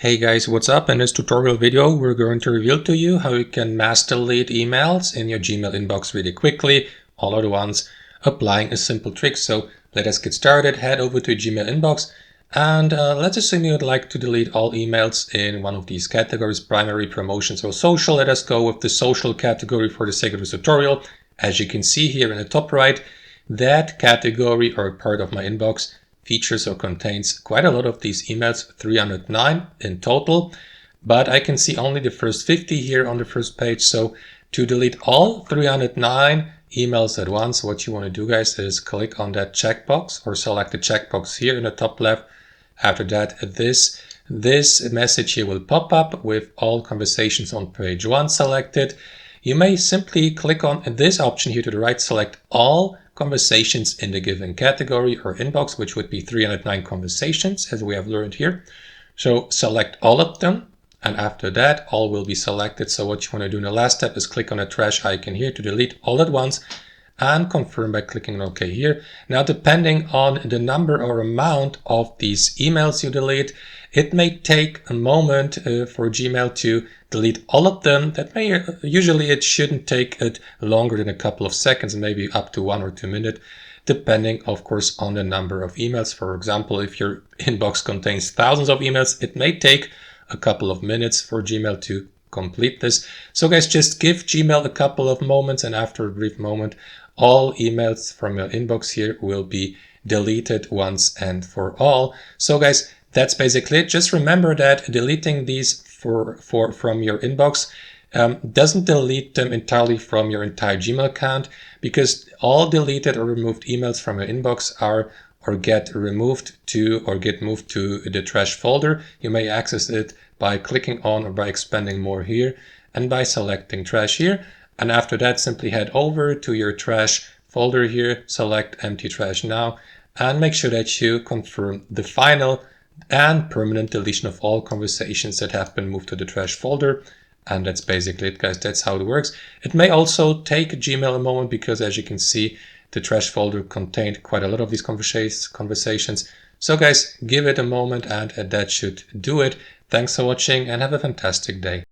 Hey guys, what's up? In this tutorial video, we're going to reveal to you how you can mass delete emails in your Gmail inbox really quickly, all at once, applying a simple trick. So let us get started. Head over to Gmail inbox and let's assume you would like to delete all emails in one of these categories, primary, promotions, or social. Let us go with the social category for the sake of this tutorial. As you can see here in the top right, that category or part of my inbox features or contains quite a lot of these emails, 309 in total, but I can see only the first 50 here on the first page. So to delete all 309 emails at once, what you want to do, guys, is click on that checkbox or select the checkbox here in the top left. After that, this message here will pop up with all conversations on page 1 selected. You may simply click on this option here to the right, select all conversations in the given category or inbox, which would be 309 conversations, as we have learned here. So select all of them, and after that, all will be selected. So what you want to do in the last step is click on the trash icon here to delete all at once and confirm by clicking on OK here. Now, depending on the number or amount of these emails you delete, it may take a moment for Gmail to delete all of them. Usually it shouldn't take it longer than a couple of seconds, maybe up to 1 or 2 minutes, depending, of course, on the number of emails. For example, if your inbox contains thousands of emails, it may take a couple of minutes for Gmail to complete this. So guys, just give Gmail a couple of moments, and after a brief moment, all emails from your inbox here will be deleted once and for all. So guys, that's basically it. Just remember that deleting these from your inbox doesn't delete them entirely from your entire Gmail account, because all deleted or removed emails from your inbox are or get moved to the trash folder. You may access it by clicking on or by expanding more here and by selecting trash here. And after that, simply head over to your trash folder here, select empty trash now, and make sure that you confirm the final and permanent deletion of all conversations that have been moved to the trash folder. And that's basically it, guys. That's how it works. It may also take Gmail a moment because, as you can see, the trash folder contained quite a lot of these conversations. So guys, give it a moment and that should do it. Thanks for watching and have a fantastic day.